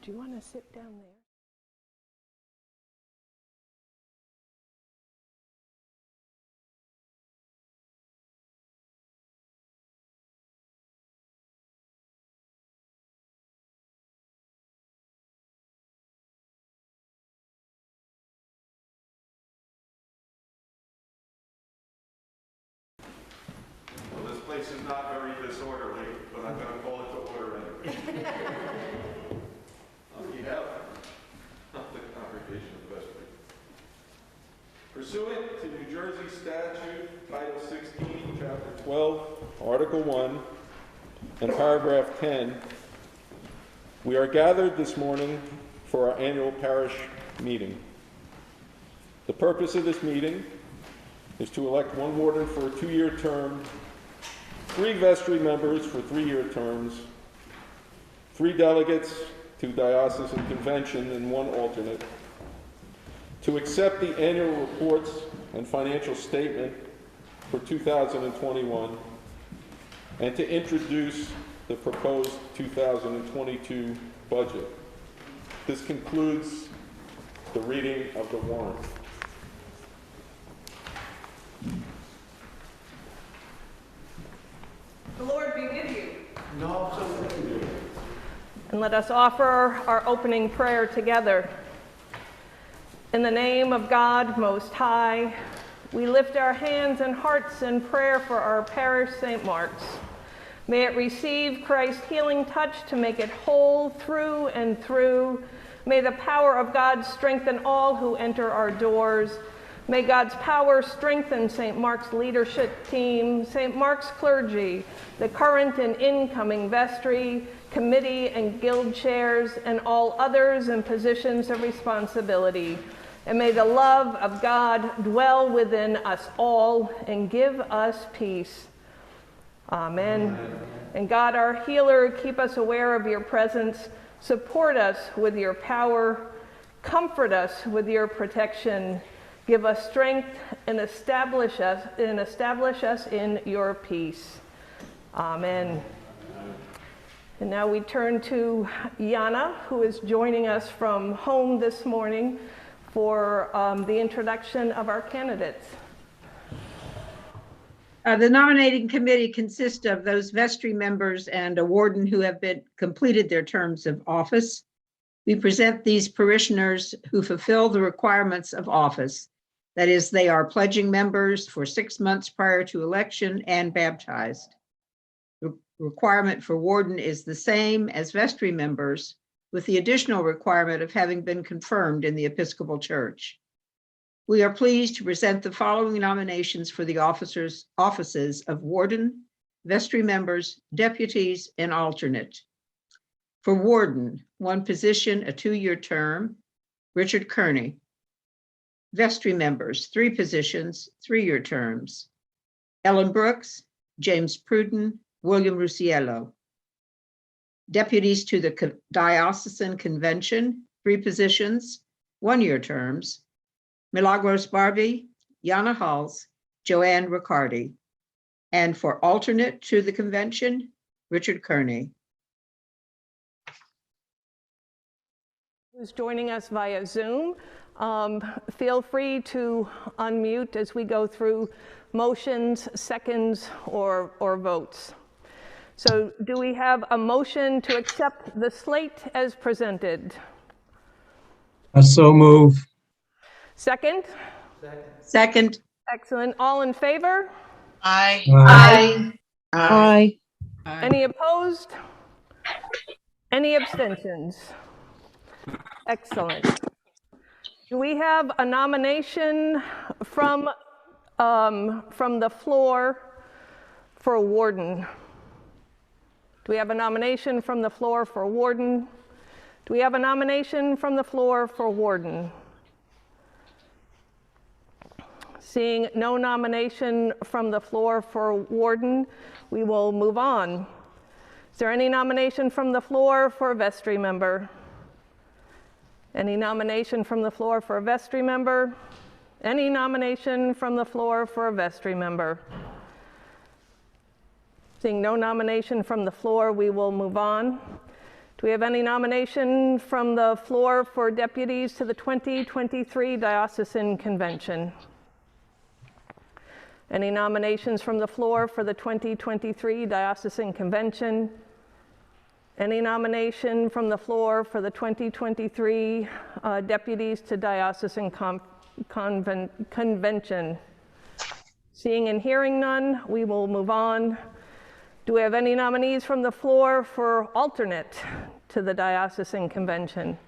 Do you want to sit down there? Well, this place is not very disorderly, but I'm going to call it to order anyway. On behalf of the congregation of the Vestry. Pursuant to New Jersey Statute, Title 16, Chapter 12, Article 1, and Paragraph 10, we are gathered this morning for our annual parish meeting. The purpose of this meeting is to elect one warden for a 2-year term, 3 vestry members for 3-year terms, 3 delegates to diocesan convention, and 1 alternate, to accept the annual reports and financial statement for 2021, and to introduce the proposed 2022 budget. This concludes the reading of the warrant. The Lord be with you. And also with you. And let us offer our opening prayer together. In the name of God Most High, we lift our hands and hearts in prayer for our parish, St. Mark's. May it receive Christ's healing touch to make it whole through and through. May the power of God strengthen all who enter our doors. May God's power strengthen St. Mark's leadership team, St. Mark's clergy, the current and incoming vestry, committee and guild chairs, and all others in positions of responsibility. And may the love of God dwell within us all and give us peace. Amen. Amen. And God, our healer, keep us aware of your presence. Support us with your power. Comfort us with your protection. Give us strength and establish us in your peace. Amen. And now we turn to Yana, who is joining us from home this morning for the introduction of our candidates. The nominating committee consists of those vestry members and a warden who have completed their terms of office. We present these parishioners who fulfill the requirements of office. That is, they are pledging members for 6 months prior to election and baptized. The requirement for warden is the same as vestry members, with the additional requirement of having been confirmed in the Episcopal Church. We are pleased to present the following nominations for the offices of warden, vestry members, deputies, and alternate. For warden, 1 position, a 2-year term, Richard Kearney. Vestry members, 3 positions, 3-year terms, Ellen Brooks, James Pruden, William Rusiello. Deputies to the Diocesan Convention, 3 positions, 1-year terms, Milagros Barbie, Yana Hulls, Joanne Riccardi. And for alternate to the convention, Richard Kearney. Who's joining us via Zoom. Feel free to unmute as we go through motions, seconds, or votes. So do we have a motion to accept the slate as presented? So move. Second? Second. Excellent. All in favor? Aye. Aye. Aye. Any opposed? Any abstentions? Excellent. Do we have a nomination from the floor for a warden? Do we have a nomination from the floor for a warden? Do we have a nomination from the floor for a warden? Seeing no nomination from the floor for a warden, we will move on. Is there any nomination from the floor for a vestry member? Any nomination from the floor for a vestry member? Any nomination from the floor for a vestry member? Seeing no nomination from the floor, we will move on. Do we have any nomination from the floor for deputies to the 2023 Diocesan Convention? Any nominations from the floor for the 2023 Diocesan Convention? Any nomination from the floor for the 2023 deputies to Diocesan Convention? Seeing and hearing none, we will move on. Do we have any nominees from the floor for alternate to the Diocesan Convention?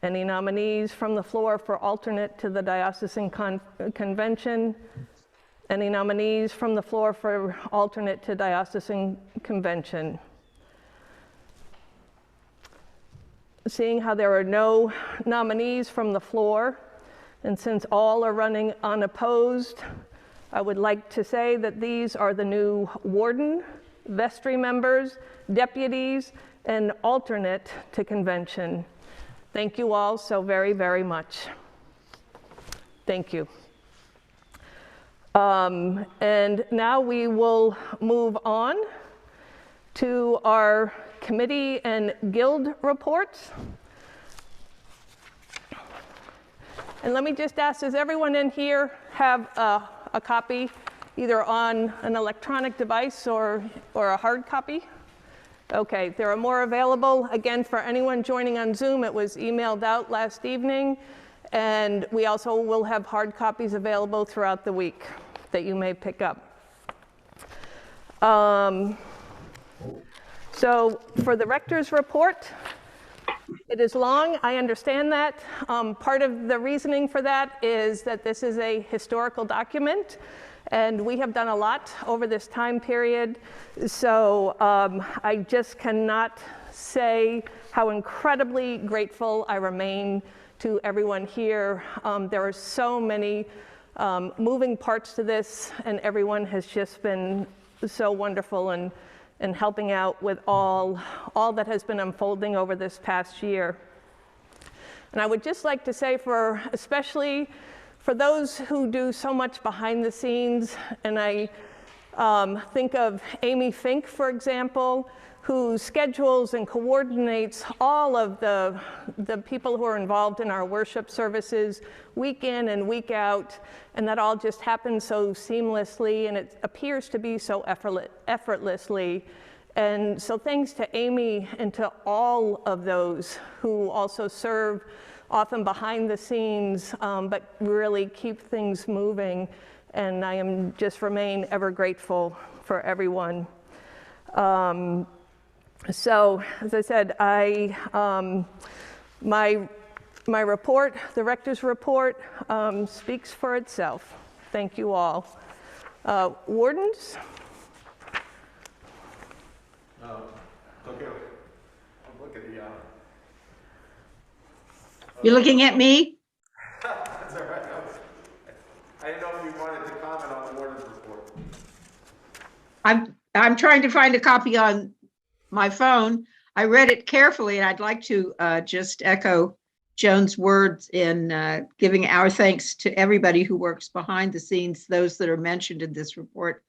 Any nominees from the floor for alternate to the Diocesan Convention? Any nominees from the floor for alternate to Diocesan Convention? Seeing how there are no nominees from the floor, and since all are running unopposed, I would like to say that these are the new warden, vestry members, deputies, and alternate to convention. Thank you all so very, very much. Thank you. And now we will move on to our committee and guild reports. And let me just ask, does everyone in here have a copy either on an electronic device or a hard copy? Okay, there are more available. Again, for anyone joining on Zoom, it was emailed out last evening, and we also will have hard copies available throughout the week that you may pick up. So for the rector's report, it is long, I understand that. Part of the reasoning for that is that this is a historical document, and we have done a lot over this time period. So I just cannot say how incredibly grateful I remain to everyone here. There are so many moving parts to this, and everyone has just been so wonderful and helping out with all that has been unfolding over this past year. And I would just like to say, especially for those who do so much behind the scenes, and I think of Amy Fink, for example, who schedules and coordinates all of the people who are involved in our worship services week in and week out, and that all just happens so seamlessly, and it appears to be so effortlessly. And so thanks to Amy and to all of those who also serve often behind the scenes, but really keep things moving. And I am just remain ever grateful for everyone. So, as I said, my report, the rector's report, speaks for itself. Thank you all. Wardens? Okay. I'm looking at You're looking at me? That's all right. I didn't know if you wanted to comment on the warden's report. I'm trying to find a copy on my phone. I read it carefully, and I'd like to just echo Joan's words in giving our thanks to everybody who works behind the scenes, those that are mentioned in this report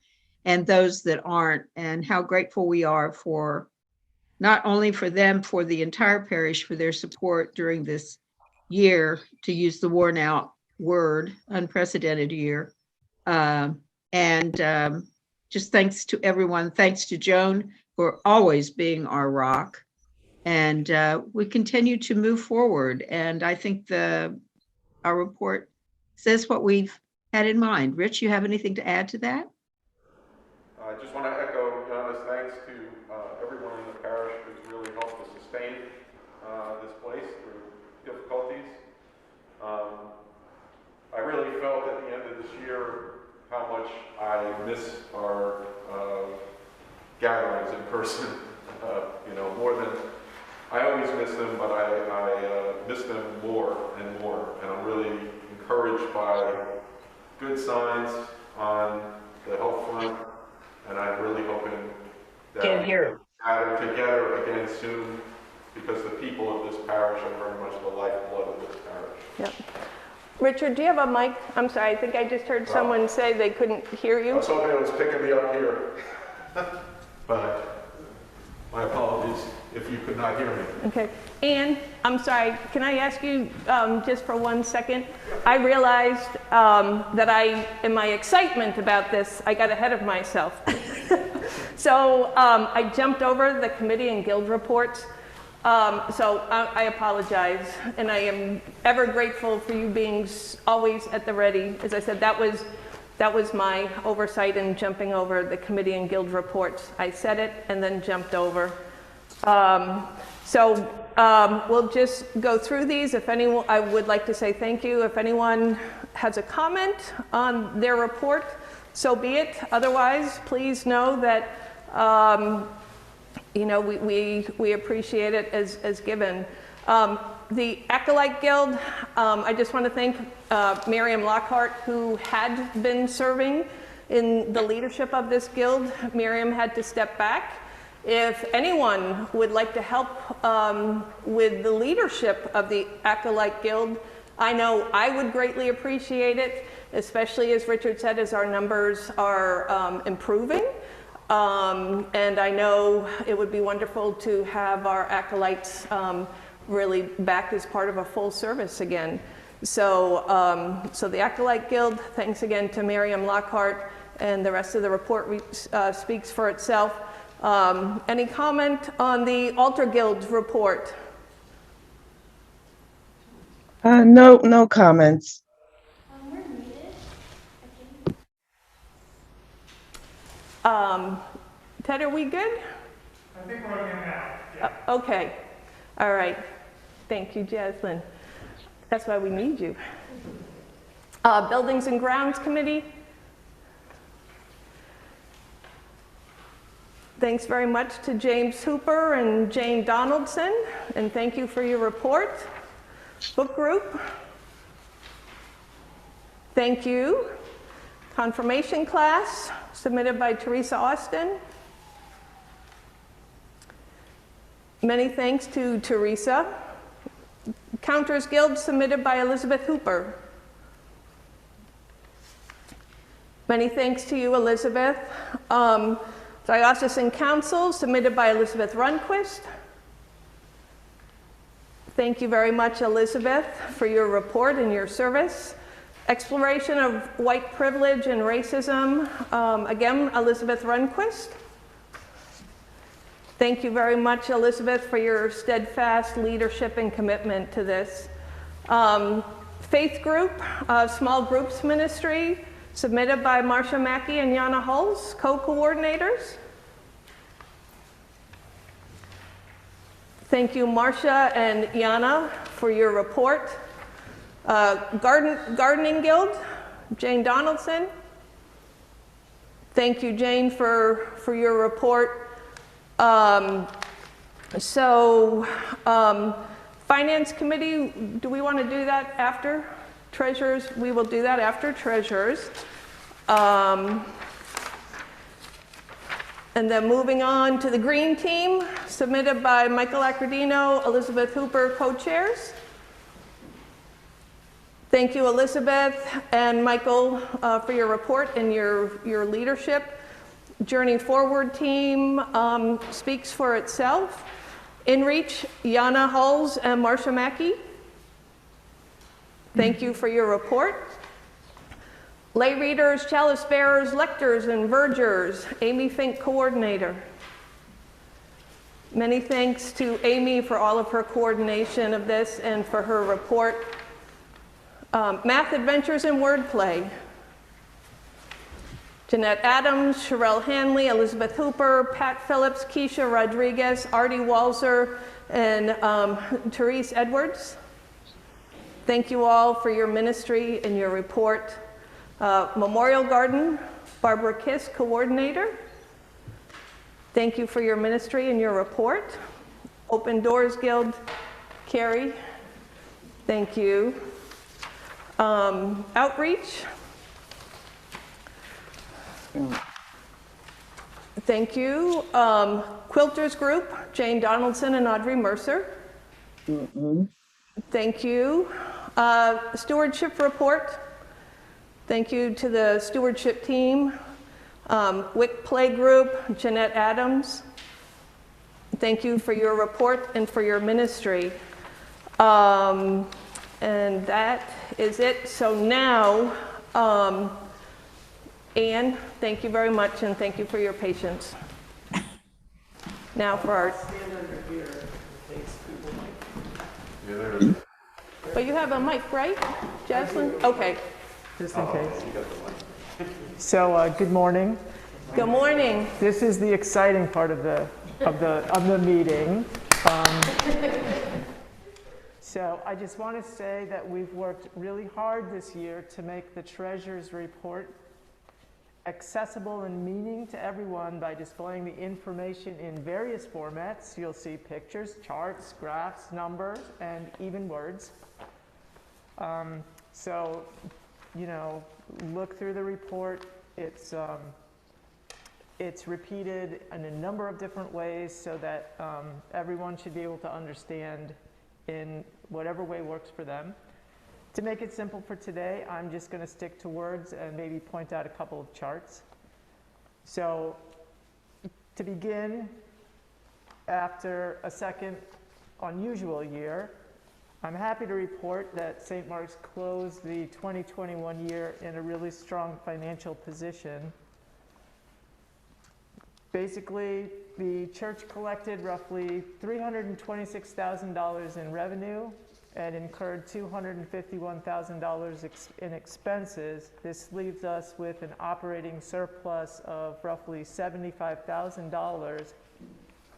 and those that aren't, and how grateful we are for not only for them, for the entire parish, for their support during this year, to use the worn out word, unprecedented year. Just thanks to everyone. Thanks to Joan for always being our rock. And we continue to move forward. And I think our report says what we've had in mind. Rich, you have anything to add to that? I just want to echo Joanna's thanks to everyone in the parish who's really helped to sustain this place through difficulties. I really felt at the end of this year how much I miss our gatherings in person. More than I always miss them, but I miss them more and more. And I'm really encouraged by good signs on the health front. And I'm really hoping that we gather together again soon, because the people of this parish are very much the lifeblood of this parish. Yep. Richard, do you have a mic? I'm sorry, I think I just heard someone say they couldn't hear you. I was hoping it was picking me up here, but my apologies. if you could not hear me. Okay. Ann, I'm sorry, can I ask you just for 1 second? I realized that in my excitement about this, I got ahead of myself. So I jumped over the committee and guild reports. So I apologize, and I am ever grateful for you being always at the ready. As I said, that was my oversight in jumping over the committee and guild reports. I said it and then jumped over. We'll just go through these. If anyone, I would like to say thank you. If anyone has a comment on their report, so be it. Otherwise, please know that we appreciate it as given. The Acolyte Guild, I just want to thank Miriam Lockhart, who had been serving in the leadership of this guild. Miriam had to step back. If anyone would like to help with the leadership of the Acolyte Guild, I know I would greatly appreciate it, especially as Richard said, as our numbers are improving. And I know it would be wonderful to have our acolytes really back as part of a full service again. So the Acolyte Guild, thanks again to Miriam Lockhart, and the rest of the report speaks for itself. Any comment on the Altar Guild report? No comments. Ted, are we good? I think we're okay now. Yeah. Okay. All right. Thank you, Jaslyn. That's why we need you. Buildings and Grounds Committee. Thanks very much to James Hooper and Jane Donaldson, and thank you for your report. Book Group. Thank you. Confirmation Class, submitted by Teresa Austin. Many thanks to Teresa. Counters Guild, submitted by Elizabeth Hooper. Many thanks to you, Elizabeth. Diocesan Council, submitted by Elizabeth Runquist. Thank you very much, Elizabeth, for your report and your service. Exploration of White Privilege and Racism, again, Elizabeth Runquist. Thank you very much, Elizabeth, for your steadfast leadership and commitment to this. Faith Group, Small Groups Ministry, submitted by Marcia Mackey and Yana Hulls, co-coordinators. Thank you, Marcia and Yana, for your report. Gardening Guild, Jane Donaldson. Thank you, Jane, for your report. Finance Committee, do we want to do that after Treasurers? We will do that after Treasurers. And then moving on to the Green Team, submitted by Michael Accordino, Elizabeth Hooper, co-chairs. Thank you, Elizabeth and Michael, for your report and your leadership. Journey Forward Team speaks for itself. InReach, Yana Hulls and Marcia Mackey. Thank you for your report. Lay readers, chalice bearers, lectors, and vergers, Amy Fink, coordinator. Many thanks to Amy for all of her coordination of this and for her report. Math Adventures and Wordplay. Jeanette Adams, Sherelle Hanley, Elizabeth Hooper, Pat Phillips, Keisha Rodriguez, Artie Walzer, and Therese Edwards. Thank you all for your ministry and your report. Memorial Garden, Barbara Kiss, coordinator. Thank you for your ministry and your report. Open Doors Guild, Carrie, thank you. Outreach. Thank you. Quilters Group, Jane Donaldson and Audrey Mercer. Thank you. Stewardship Report. Thank you to the stewardship team. WIC Play Group, Jeanette Adams. Thank you for your report and for your ministry. And that is it. So now, Anne, thank you very much, and thank you for your patience. Now for our... But you have a mic, right, Jocelyn? Okay. Just in case. So, good morning. Good morning. This is the exciting part of the meeting. So I just want to say that we've worked really hard this year to make the treasurer's report accessible and meaning to everyone by displaying the information in various formats. You'll see pictures, charts, graphs, numbers, and even words. So, you know, look through the report. It's repeated in a number of different ways so that everyone should be able to understand in whatever way works for them. To make it simple for today, I'm just going to stick to words and maybe point out a couple of charts. So to begin, after a second unusual year, I'm happy to report that St. Mark's closed the 2021 year in a really strong financial position. Basically, the church collected roughly $326,000 in revenue and incurred $251,000 in expenses. This leaves us with an operating surplus of roughly $75,000.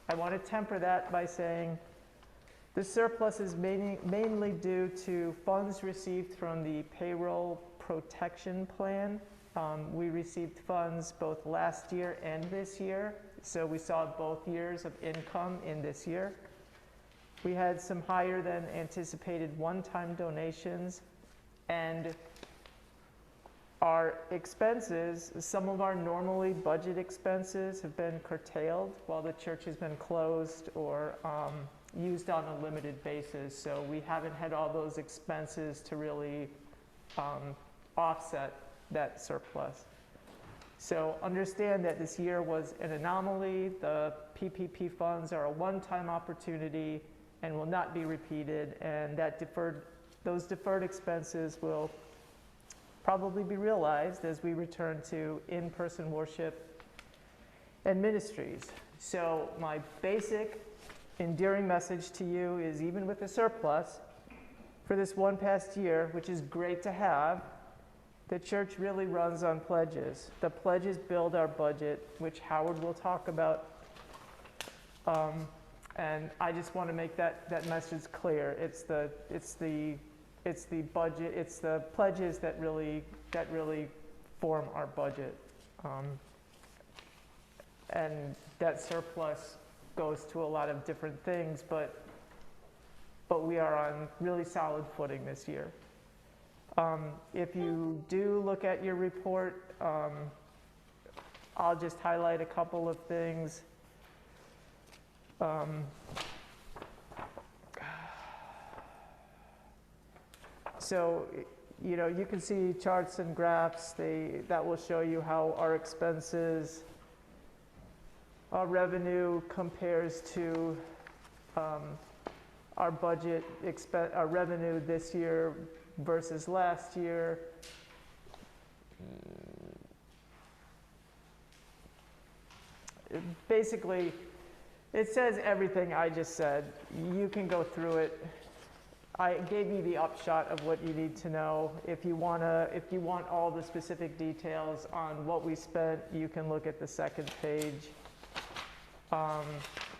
I want to temper that by saying the surplus is mainly due to funds received from the payroll protection plan. We received funds both last year and this year, so we saw both years of income in this year. We had some higher than anticipated one-time donations, and our expenses, some of our normally budget expenses have been curtailed while the church has been closed or used on a limited basis, so we haven't had all those expenses to really offset that surplus. So understand that this year was an anomaly. The PPP funds are a one-time opportunity and will not be repeated, and those deferred expenses will probably be realized as we return to in-person worship and ministries. So my basic endearing message to you is, even with the surplus for this one past year, which is great to have, the church really runs on pledges. The pledges build our budget, which Howard will talk about. And I just want to make that message clear. It's the budget, it's the pledges that really form our budget. And that surplus goes to a lot of different things, but we are on really solid footing this year. If you do look at your report, I'll just highlight a couple of things. So, you know, you can see charts and graphs that will show you how our expenses, our revenue compares to our budget, our revenue this year versus last year. Basically, it says everything I just said. You can go through it. I gave you the upshot of what you need to know. If you want all the specific details on what we spent, you can look at the second page.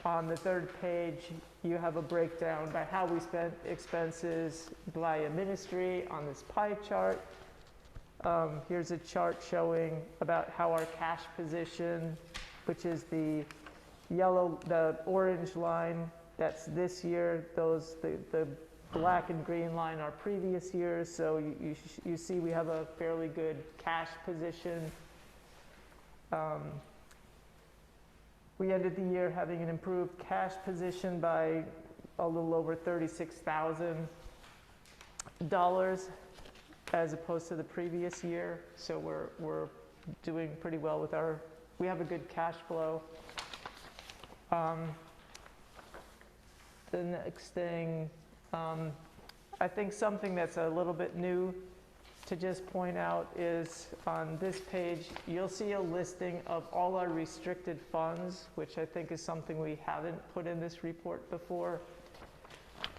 On the third page, you have a breakdown by how we spent expenses via ministry on this pie chart. Here's a chart showing about how our cash position, which is the orange line, that's this year. The black and green line are previous years. So you see we have a fairly good cash position. We ended the year having an improved cash position by a little over $36,000 as opposed to the previous year. So we're doing pretty well with we have a good cash flow. the next thing, I think something that's a little bit new to just point out is on this page, you'll see a listing of all our restricted funds, which I think is something we haven't put in this report before.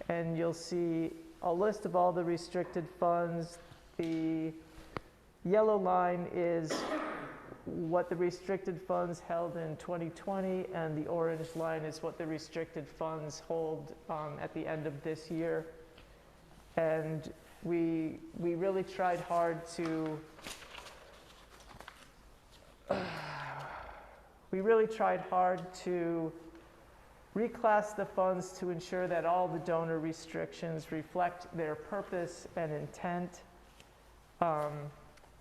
And you'll see a list of all the restricted funds. The yellow line is what the restricted funds held in 2020, and the orange line is what the restricted funds hold at the end of this year. And we really tried hard to reclass the funds to ensure that all the donor restrictions reflect their purpose and intent.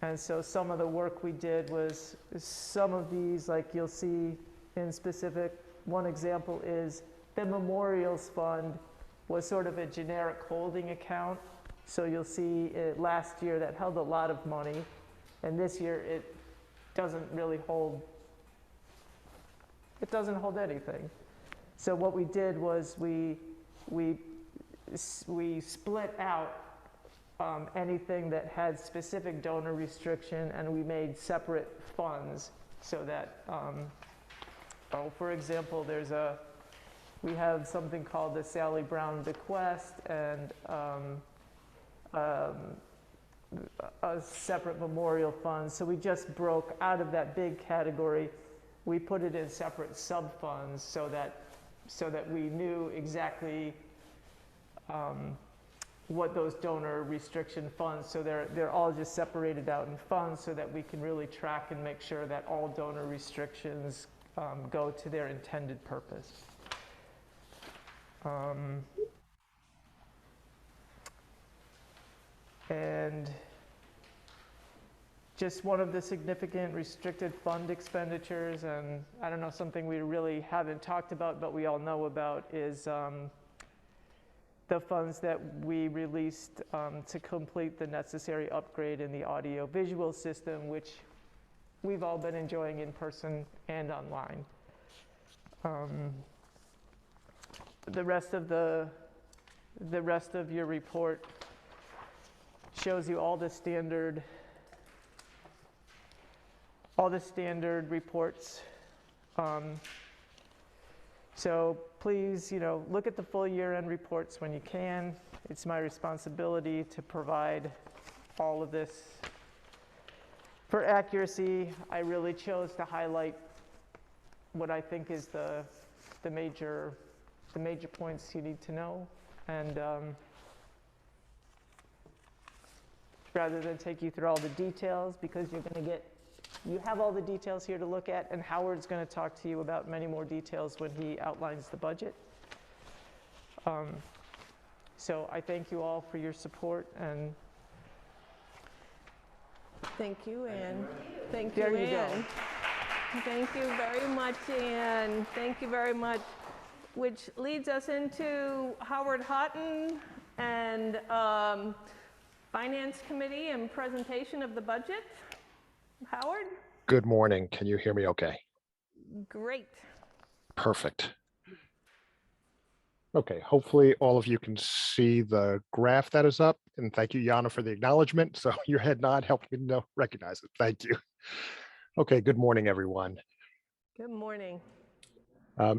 And so some of the work we did was some of these, like you'll see in specific, one example is the Memorials Fund was sort of a generic holding account. So you'll see it last year that held a lot of money, and this year it doesn't really hold, it doesn't hold anything. So what we did was we split out anything that had specific donor restriction, and we made separate funds so that, for example, we have something called the Sally Brown Bequest and a separate memorial fund. So we just broke out of that big category. We put it in separate sub-funds so that we knew exactly what those donor restriction funds, so they're all just separated out in funds so that we can really track and make sure that all donor restrictions go to their intended purpose. And just one of the significant restricted fund expenditures, and I don't know, something we really haven't talked about, but we all know about, is the funds that we released to complete the necessary upgrade in the audio-visual system, which we've all been enjoying in person and online. The rest of your report shows you all the standard reports. So please, look at the full year-end reports when you can. It's my responsibility to provide all of this. For accuracy, I really chose to highlight what I think is the major points you need to know, and rather than take you through all the details, because you have all the details here to look at, and Howard's going to talk to you about many more details when he outlines the budget. So I thank you all for your support, and Thank you, Ann. Thank you, there you go. Ann. Thank you very much, Ann. Thank you very much. Which leads us into Howard Houghton and Finance Committee and presentation of the budget. Howard? Good morning. Can you hear me okay? Great. Perfect. Okay, hopefully all of you can see the graph that is up, and thank you, Yana, for the acknowledgement. So your head nod helped me to recognize it. Thank you. Okay, good morning, everyone. Good morning.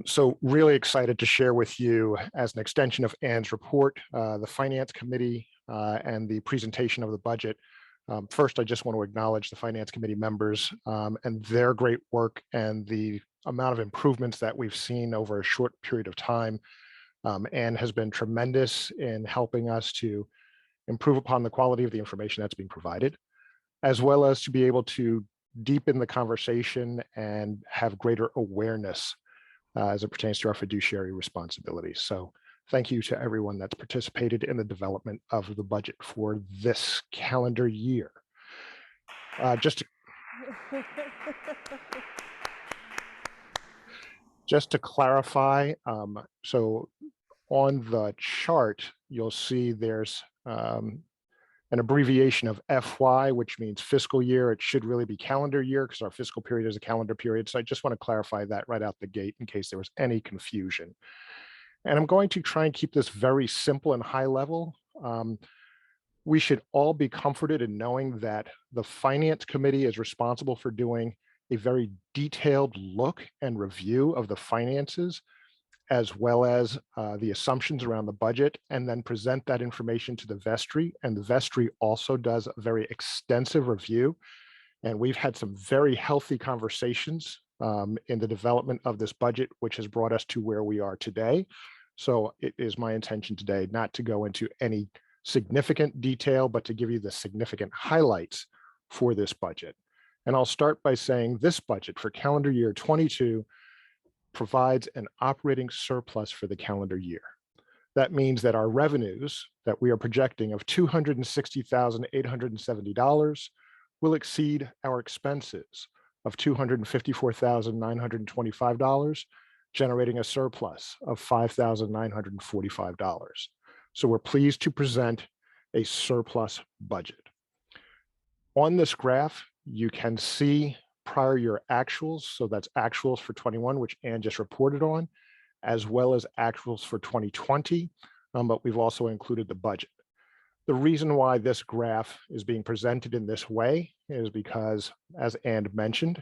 So really excited to share with you, as an extension of Ann's report, the Finance Committee and the presentation of the budget. First, I just want to acknowledge the Finance Committee members and their great work and the amount of improvements that we've seen over a short period of time. Ann has been tremendous in helping us to improve upon the quality of the information that's being provided, as well as to be able to deepen the conversation and have greater awareness as it pertains to our fiduciary responsibilities. So thank you to everyone that's participated in the development of the budget for this calendar year. Just to clarify, so on the chart, you'll see there's an abbreviation of FY, which means fiscal year. It should really be calendar year because our fiscal period is a calendar period. So I just want to clarify that right out the gate in case there was any confusion. And I'm going to try and keep this very simple and high level. We should all be comforted in knowing that the Finance Committee is responsible for doing a very detailed look and review of the finances, as well as the assumptions around the budget, and then present that information to the vestry. And the vestry also does a very extensive review. And we've had some very healthy conversations in the development of this budget, which has brought us to where we are today. So it is my intention today not to go into any significant detail, but to give you the significant highlights for this budget. And I'll start by saying this budget for calendar year 22 provides an operating surplus for the calendar year. That means that our revenues that we are projecting of $260,870 will exceed our expenses of $254,925, generating a surplus of $5,945. So we're pleased to present a surplus budget. On this graph, you can see prior year actuals. So that's actuals for 21, which Ann just reported on, as well as actuals for 2020, but we've also included the budget. The reason why this graph is being presented in this way is because, as Ann mentioned,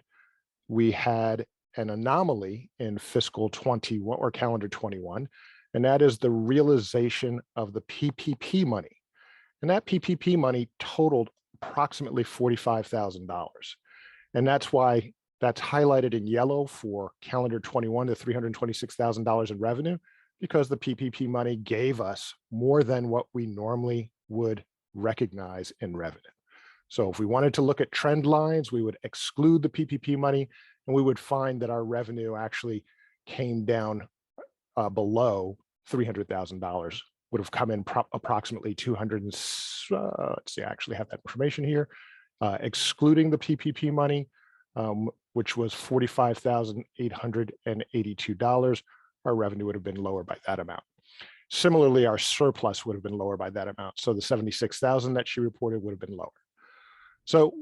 we had an anomaly in fiscal 21 or calendar 21, and that is the realization of the PPP money. And that PPP money totaled approximately $45,000. And that's why that's highlighted in yellow for calendar 21 to $326,000 in revenue, because the PPP money gave us more than what we normally would recognize in revenue. So if we wanted to look at trend lines, we would exclude the PPP money, and we would find that our revenue actually came down below $300,000, would have come in approximately 200. Let's see, I actually have that information here. Excluding the PPP money, which was $45,882, our revenue would have been lower by that amount. Similarly, our surplus would have been lower by that amount. So the $76,000 that she reported would have been lower. So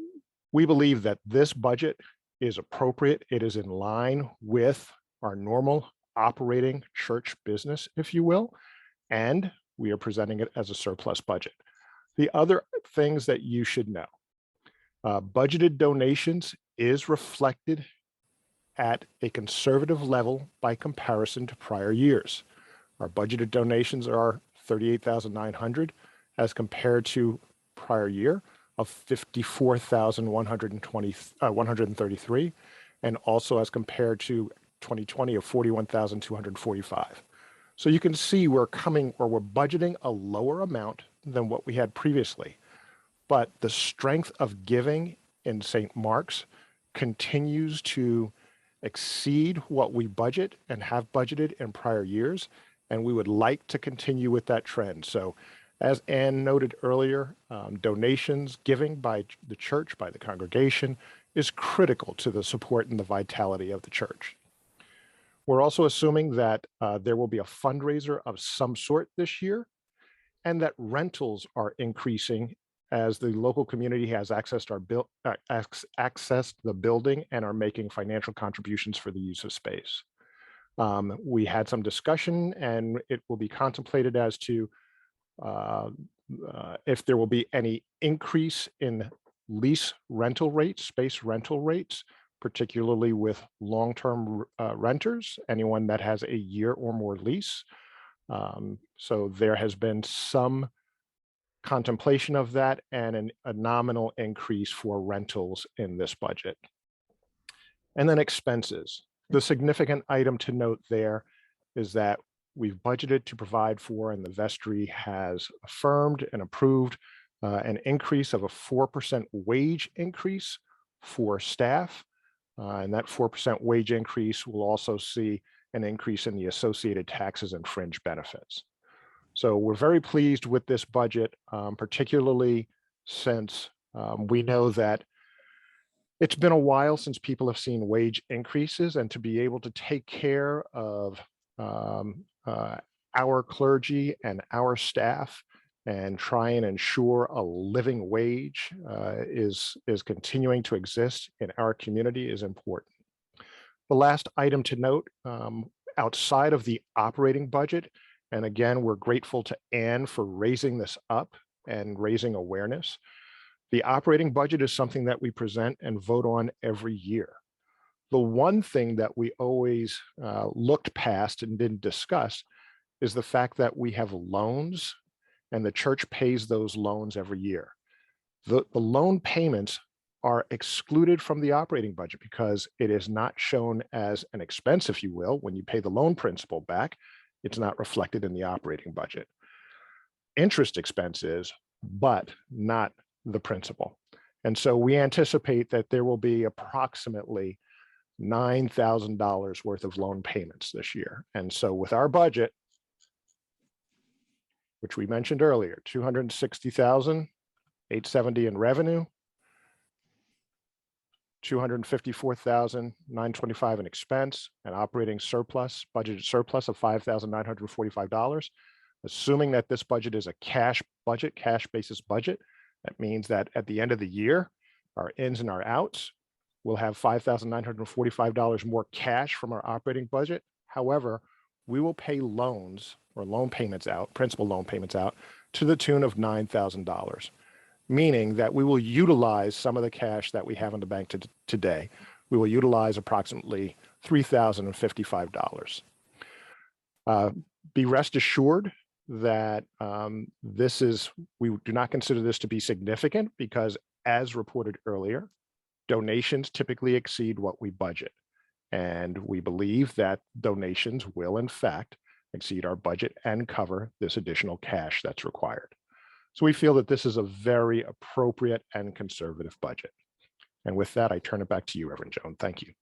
we believe that this budget is appropriate. It is in line with our normal operating church business, if you will, and we are presenting it as a surplus budget. The other things that you should know, budgeted donations is reflected at a conservative level by comparison to prior years. Our budgeted donations are $38,900 as compared to prior year of $54,133, and also as compared to 2020 of $41,245. So you can see we're budgeting a lower amount than what we had previously, but the strength of giving in St. Mark's continues to exceed what we budget and have budgeted in prior years, and we would like to continue with that trend. So as Ann noted earlier, donations, giving by the church, by the congregation, is critical to the support and the vitality of the church. We're also assuming that there will be a fundraiser of some sort this year, and that rentals are increasing as the local community has accessed the building and are making financial contributions for the use of space. We had some discussion, and it will be contemplated as to if there will be any increase in lease rental rates, space rental rates, particularly with long-term renters, anyone that has a year or more lease. So there has been some contemplation of that and a nominal increase for rentals in this budget. And then expenses. The significant item to note there is that we've budgeted to provide for, and the vestry has affirmed and approved an increase of a 4% wage increase for staff. And that 4% wage increase will also see an increase in the associated taxes and fringe benefits. So we're very pleased with this budget, particularly since we know that it's been a while since people have seen wage increases, and to be able to take care of our clergy and our staff and try and ensure a living wage is continuing to exist in our community is important. The last item to note, outside of the operating budget. And again, we're grateful to Anne for raising this up and raising awareness. The operating budget is something that we present and vote on every year. The one thing that we always looked past and didn't discuss is the fact that we have loans and the church pays those loans every year. The loan payments are excluded from the operating budget because it is not shown as an expense, if you will. When you pay the loan principal back, it's not reflected in the operating budget. Interest expense is, but not the principal. And so we anticipate that there will be approximately $9,000 worth of loan payments this year. And so with our budget, which we mentioned earlier, 260,870 in revenue, 254,925 in expense, and operating surplus, budgeted surplus of $5,945. Assuming that this budget is a cash budget, cash basis budget, that means that at the end of the year, our ins and our outs, we'll have $5,945 more cash from our operating budget. However, we will pay loans or loan payments out, principal loan payments out, to the tune of $9,000, meaning that we will utilize some of the cash that we have in the bank today. We will utilize approximately $3,055. Be rest assured that we do not consider this to be significant because, as reported earlier, donations typically exceed what we budget. And we believe that donations will, in fact, exceed our budget and cover this additional cash that's required. So we feel that this is a very appropriate and conservative budget. And with that, I turn it back to you, Reverend Joan. Thank you.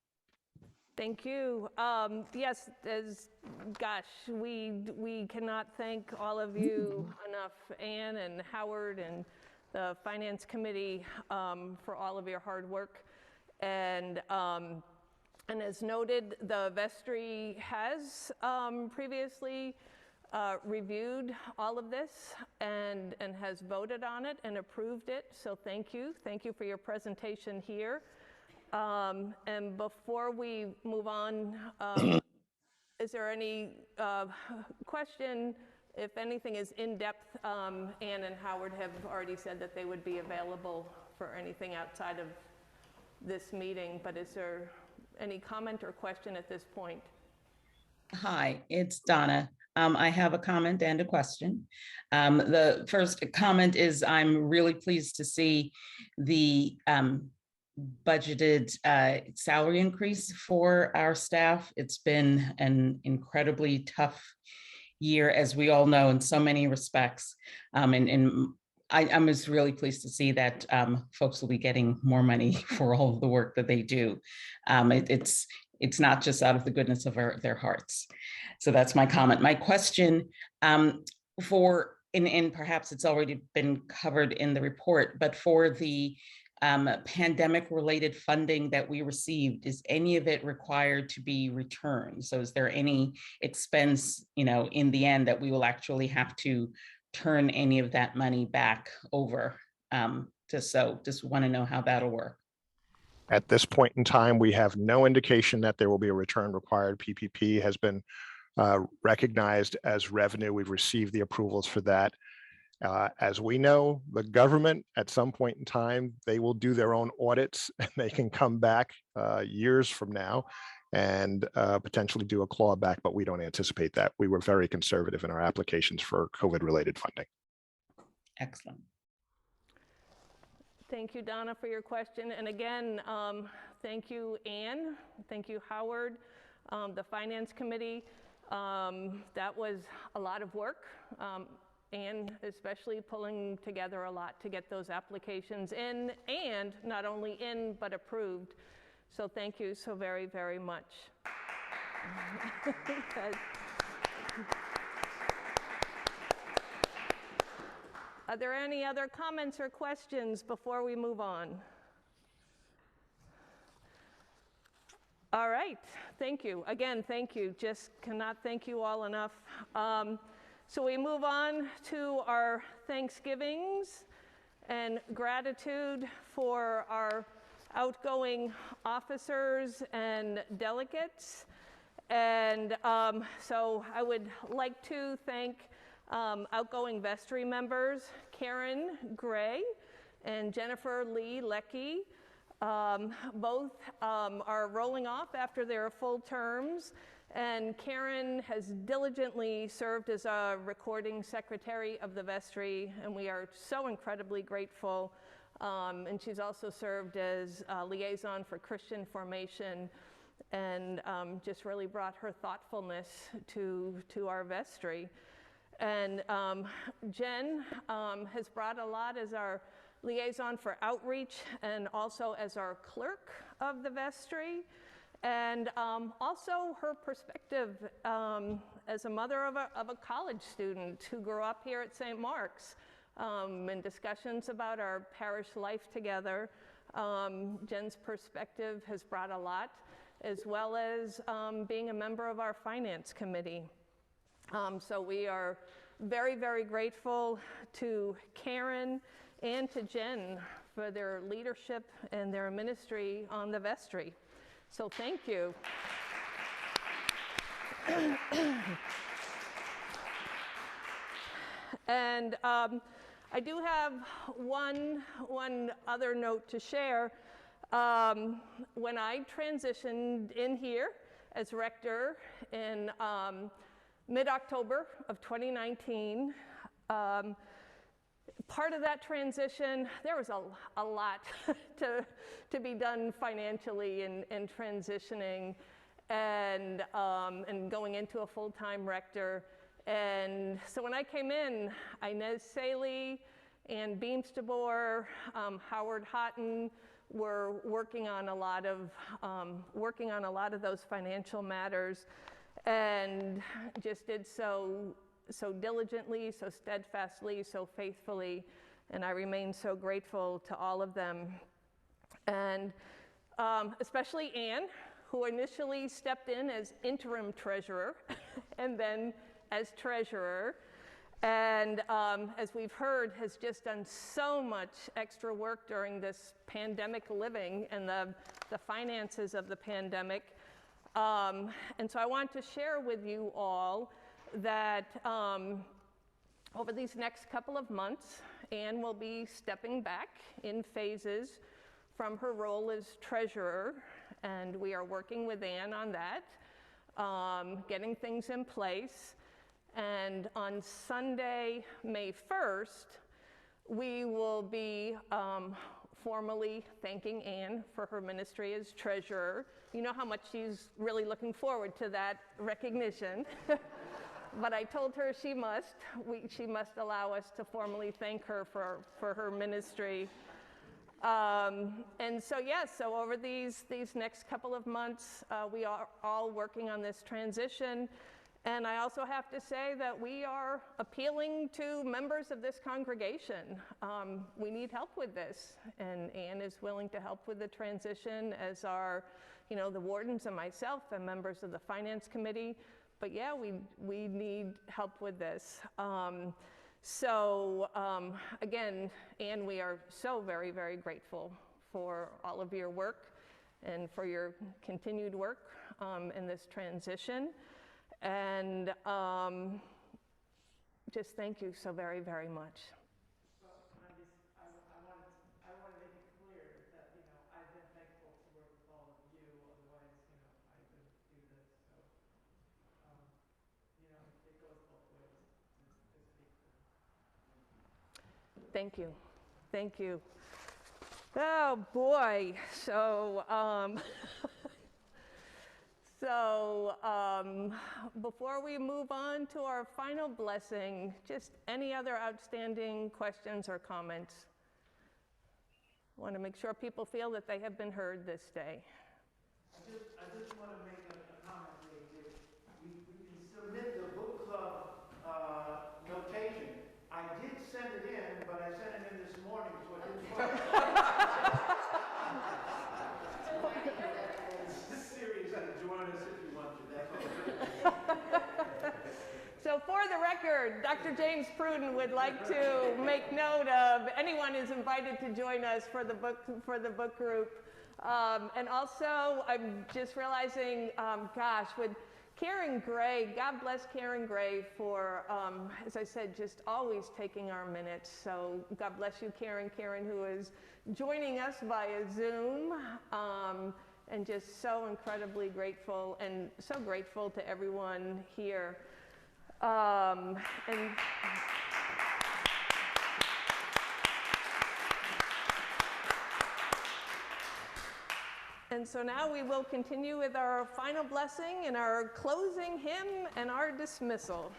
Thank you. Yes, we cannot thank all of you enough, Anne and Howard and the Finance Committee, for all of your hard work. And as noted, the vestry has previously reviewed all of this and has voted on it and approved it. So thank you. Thank you for your presentation here. And before we move on, is there any question? If anything is in depth, Anne and Howard have already said that they would be available for anything outside of this meeting, but is there any comment or question at this point? Hi, it's Donna. I have a comment and a question. The first comment is I'm really pleased to see the budgeted salary increase for our staff. It's been an incredibly tough year, as we all know, in so many respects. I'm just really pleased to see that folks will be getting more money for all of the work that they do. It's not just out of the goodness of their hearts. So that's my comment. My question and perhaps it's already been covered in the report, but for the pandemic related funding that we received, is any of it required to be returned? So is there any expense, in the end that we will actually have to turn any of that money back over? Just want to know how that'll work. At this point in time, we have no indication that there will be a return required. PPP has been recognized as revenue. We've received the approvals for that. As we know, the government, at some point in time, they will do their own audits and they can come back years from now and potentially do a clawback, but we don't anticipate that. We were very conservative in our applications for COVID-related funding. Excellent. Thank you, Donna, for your question. And again, thank you, Anne. Thank you, Howard, the Finance Committee. That was a lot of work. Anne especially pulling together a lot to get those applications in, and not only in, but approved. So thank you so very, very much. Are there any other comments or questions before we move on? All right, thank you. Again, thank you. Just cannot thank you all enough. So we move on to our Thanksgivings and gratitude for our outgoing officers and delegates. And so I would like to thank outgoing vestry members, Karen Gray and Jennifer Lee Leckie. Both are rolling off after their full terms, and Karen has diligently served as a recording secretary of the vestry, and we are so incredibly grateful. And she's also served as a liaison for Christian formation, and just really brought her thoughtfulness to our vestry. And Jen has brought a lot as our liaison for outreach and also as our clerk of the vestry. And also her perspective as a mother of a college student who grew up here at St. Mark's, and discussions about our parish life together. Jen's perspective has brought a lot, as well as being a member of our finance committee. So we are very, very grateful to Karen and to Jen for their leadership and their ministry on the vestry. So thank you. And I do have one other note to share. When I transitioned in here as rector in mid-October of 2019, part of that transition, there was a lot to be done financially in transitioning and going into a full-time rector. And so when I came in, Inez Saley and Beams DeBoer, Howard Houghton were working on a lot of those financial matters, and just did so diligently, so steadfastly, so faithfully, and I remain so grateful to all of them. And especially Anne, who initially stepped in as interim treasurer and then as treasurer, and as we've heard, has just done so much extra work during this pandemic living and the finances of the pandemic. And so I want to share with you all that over these next couple of months, Anne will be stepping back in phases from her role as treasurer, and we are working with Anne on that, getting things in place. And on Sunday, May 1st, we will be formally thanking Anne for her ministry as treasurer. You know how much she's really looking forward to that recognition. But I told her she must allow us to formally thank her for her ministry. And so yes, so over these next couple of months, we are all working on this transition. And I also have to say that we are appealing to members of this congregation. We need help with this, and Anne is willing to help with the transition, as are, the wardens and myself and members of the finance committee. But yeah, we need help with this. Again, Anne, we are so very, very grateful for all of your work and for your continued work in this transition. And just thank you so very, very much. Well, I want to make it clear that, I've been thankful to work with all of you, otherwise, I couldn't do this. So, it goes both ways to speak for. Thank you. Thank you. Oh, boy. So, before we move on to our final blessing, just any other outstanding questions or comments? I want to make sure people feel that they have been heard this day. I just want to make a comment. We can submit the book club notation. I did send it in, but I sent it in this morning, so it didn't work. Serious, and join us if you want to. So for the record, Dr. James Pruden would like to make note of anyone who's invited to join us for the book group. And also, I'm just realizing, Karen Gray, God bless Karen Gray for, as I said, just always taking our minutes. So God bless you, Karen. Karen, who is joining us via Zoom, and just so incredibly grateful, and so grateful to everyone here. And so now we will continue with our final blessing and our closing hymn and our dismissal.